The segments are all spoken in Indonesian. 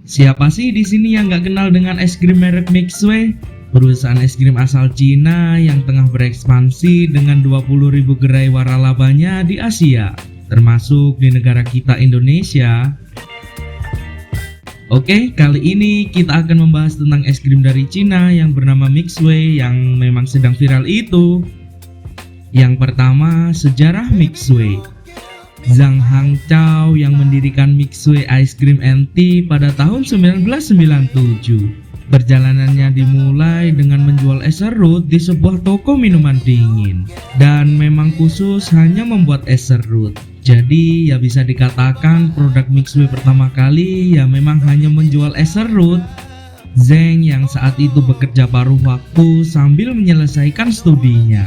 Siapa sih di sini yang nggak kenal dengan es krim merek Mixue? Perusahaan es krim asal Cina yang tengah berekspansi dengan 20.000 gerai waralabanya di Asia, termasuk di negara kita Indonesia. Oke, kali ini kita akan membahas tentang es krim dari Cina yang bernama Mixue yang memang sedang viral itu. Yang pertama, sejarah Mixue. Zhang Hangzhou yang mendirikan Mixue Ice Cream & Tea pada tahun 1997. Perjalanannya dimulai dengan menjual es serut di sebuah toko minuman dingin, dan memang khusus hanya membuat es serut. Jadi ya bisa dikatakan produk Mixue pertama kali ya memang hanya menjual es serut. Zhang yang saat itu bekerja paruh waktu sambil menyelesaikan studinya.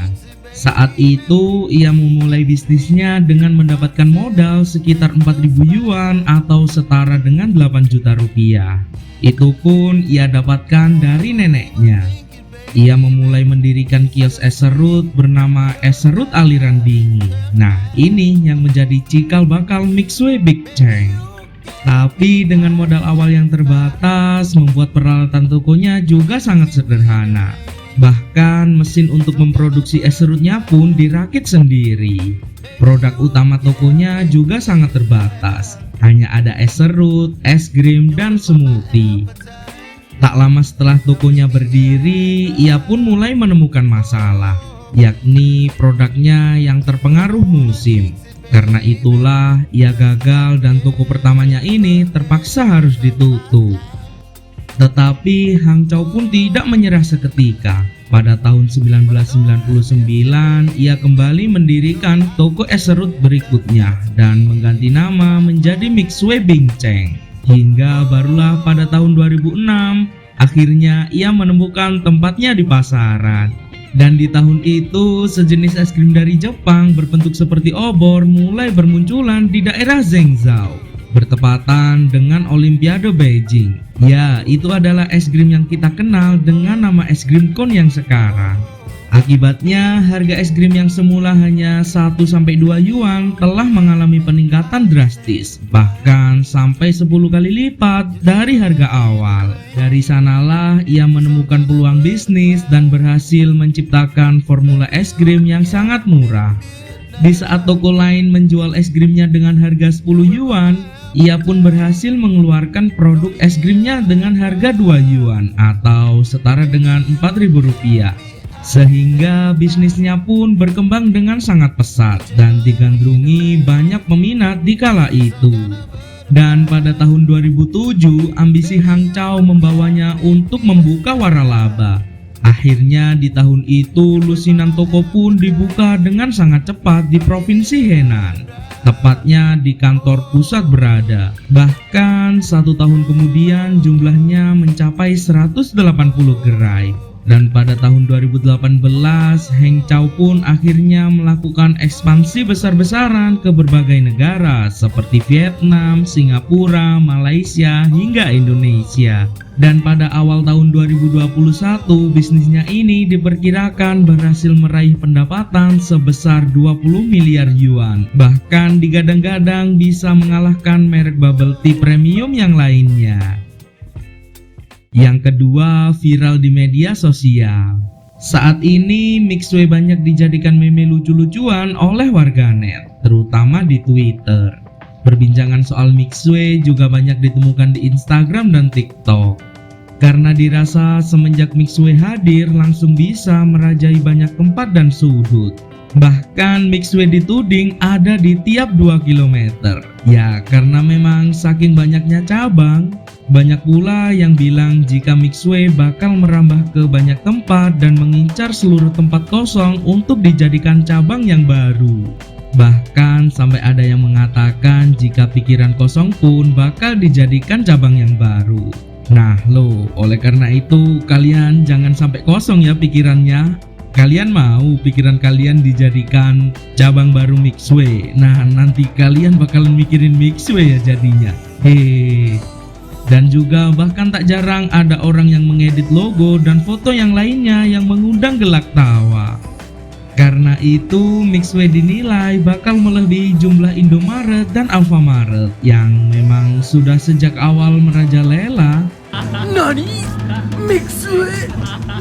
Saat itu ia memulai bisnisnya dengan mendapatkan modal sekitar 4.000 yuan atau setara dengan 8 juta rupiah. Itu pun ia dapatkan dari neneknya. Ia memulai mendirikan kios es serut bernama Es Serut Aliran Dingin. Nah, ini yang menjadi cikal bakal Mixue Big Cheng. Tapi dengan modal awal yang terbatas, membuat peralatan tokonya juga sangat sederhana. Bahkan mesin untuk memproduksi es serutnya pun dirakit sendiri. Produk utama tokonya juga sangat terbatas. Hanya ada es serut, es krim, dan smoothie. Tak lama setelah tokonya berdiri, ia pun mulai menemukan masalah, yakni produknya yang terpengaruh musim. Karena itulah ia gagal dan toko pertamanya ini terpaksa harus ditutup. Tetapi Hangzhou pun tidak menyerah seketika. Pada tahun 1999, ia kembali mendirikan toko es serut berikutnya dan mengganti nama menjadi Mixue Big Cheng. Hingga barulah pada tahun 2006, akhirnya ia menemukan tempatnya di pasaran. Dan di tahun itu, sejenis es krim dari Jepang berbentuk seperti obor mulai bermunculan di daerah Zhengzhou, bertepatan dengan Olimpiade Beijing. Ya, itu adalah es krim yang kita kenal dengan nama es krim cone yang sekarang. Akibatnya, harga es krim yang semula hanya 1-2 yuan telah mengalami peningkatan drastis, bahkan sampai 10 kali lipat dari harga awal. Dari sanalah ia menemukan peluang bisnis dan berhasil menciptakan formula es krim yang sangat murah. Di saat toko lain menjual es krimnya dengan harga 10 yuan, ia pun berhasil mengeluarkan produk es krimnya dengan harga 2 yuan atau setara dengan 4.000 rupiah. Sehingga bisnisnya pun berkembang dengan sangat pesat dan digandrungi banyak peminat di kala itu. Dan pada tahun 2007, ambisi Hangzhou membawanya untuk membuka waralaba. Akhirnya di tahun itu lusinan toko pun dibuka dengan sangat cepat di Provinsi Henan, tepatnya di kantor pusat berada. Bahkan 1 tahun kemudian jumlahnya mencapai 180 gerai. Dan pada tahun 2018, Hangzhou pun akhirnya melakukan ekspansi besar-besaran ke berbagai negara seperti Vietnam, Singapura, Malaysia, hingga Indonesia. Dan pada awal tahun 2021, bisnisnya ini diperkirakan berhasil meraih pendapatan sebesar 20 miliar yuan. Bahkan digadang-gadang bisa mengalahkan merek bubble tea premium yang lainnya. Yang kedua, viral di media sosial. Saat ini Mixue banyak dijadikan meme lucu-lucuan oleh warganet, terutama di Twitter. Perbincangan soal Mixue juga banyak ditemukan di Instagram dan TikTok. Karena dirasa semenjak Mixue hadir langsung bisa merajai banyak tempat dan sudut. Bahkan Mixue dituding ada di tiap 2 km. Ya, karena memang saking banyaknya cabang. Banyak pula yang bilang jika Mixue bakal merambah ke banyak tempat dan mengincar seluruh tempat kosong untuk dijadikan cabang yang baru. Bahkan sampai ada yang mengatakan jika pikiran kosong pun bakal dijadikan cabang yang baru. Nah lo, oleh karena itu kalian jangan sampai kosong ya pikirannya. Kalian mau pikiran kalian dijadikan cabang baru Mixue. Nah nanti kalian bakalan mikirin Mixue ya jadinya. Dan juga bahkan tak jarang ada orang yang mengedit logo dan foto yang lainnya yang mengundang gelak tawa. Karena itu, Mixway dinilai bakal melebihi jumlah Indomaret dan Alfamaret yang memang sudah sejak awal merajalela. Nani? Mixway?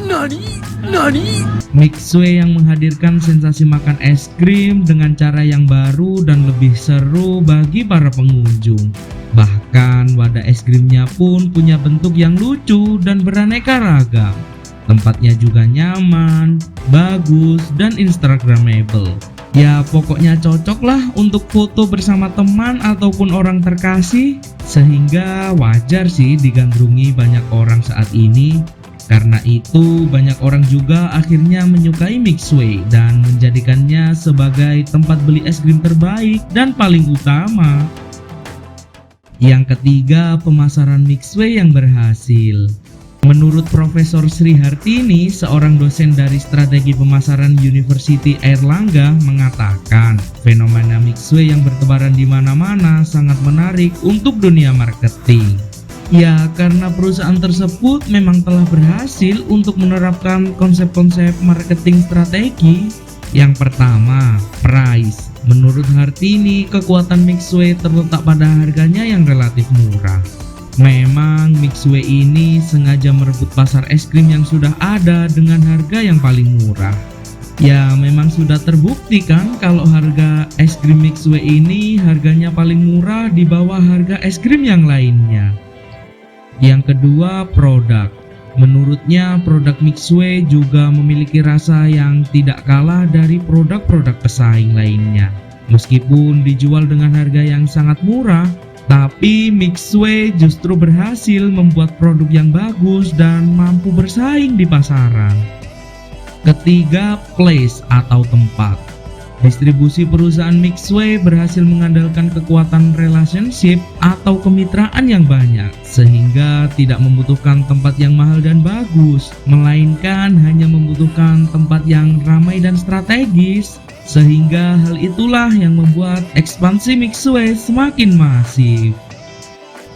Nani? Nani? Mixway yang menghadirkan sensasi makan es krim dengan cara yang baru dan lebih seru bagi para pengunjung. Bahkan wadah es krimnya pun punya bentuk yang lucu dan beraneka ragam. Tempatnya juga nyaman, bagus, dan instagramable. Ya pokoknya cocok lah untuk foto bersama teman ataupun orang terkasih. Sehingga wajar sih digandrungi banyak orang saat ini. Karena itu banyak orang juga akhirnya menyukai Mixway dan menjadikannya sebagai tempat beli es krim terbaik dan paling utama. Yang ketiga, pemasaran Mixway yang berhasil. Menurut Profesor Sri Hartini, seorang dosen dari strategi pemasaran University Airlangga mengatakan, fenomena Mixway yang bertebaran di mana-mana sangat menarik untuk dunia marketing. Ya, karena perusahaan tersebut memang telah berhasil untuk menerapkan konsep-konsep marketing strategi. Yang pertama, price. Menurut Hartini, kekuatan Mixway terletak pada harganya yang relatif murah. Memang Mixway ini sengaja merebut pasar es krim yang sudah ada dengan harga yang paling murah. Ya memang sudah terbukti kan kalau harga es krim Mixway ini harganya paling murah di bawah harga es krim yang lainnya. Yang kedua, produk. Menurutnya produk Mixway juga memiliki rasa yang tidak kalah dari produk-produk pesaing lainnya. Meskipun dijual dengan harga yang sangat murah, tapi Mixway justru berhasil membuat produk yang bagus dan mampu bersaing di pasaran. Ketiga, place atau tempat. Distribusi perusahaan Mixway berhasil mengandalkan kekuatan relationship atau kemitraan yang banyak, sehingga tidak membutuhkan tempat yang mahal dan bagus, melainkan hanya membutuhkan tempat yang ramai dan strategis. Sehingga hal itulah yang membuat ekspansi Mixway semakin masif.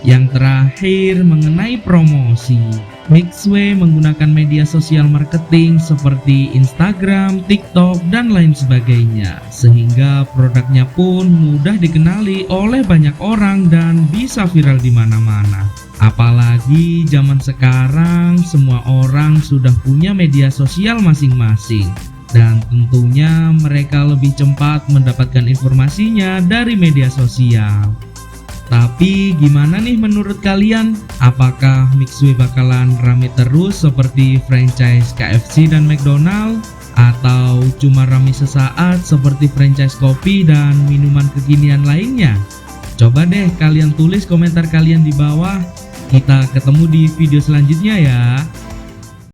Yang terakhir, mengenai promosi. Mixway menggunakan media sosial marketing seperti Instagram, TikTok, dan lain sebagainya, sehingga produknya pun mudah dikenali oleh banyak orang dan bisa viral di mana-mana. Apalagi zaman sekarang semua orang sudah punya media sosial masing-masing. Dan tentunya mereka lebih cepat mendapatkan informasinya dari media sosial. Tapi gimana nih menurut kalian? Apakah Mixway bakalan rame terus seperti franchise KFC dan McDonald? Atau cuma rame sesaat seperti franchise kopi dan minuman kekinian lainnya? Coba deh kalian tulis komentar kalian di bawah. Kita ketemu di video selanjutnya ya.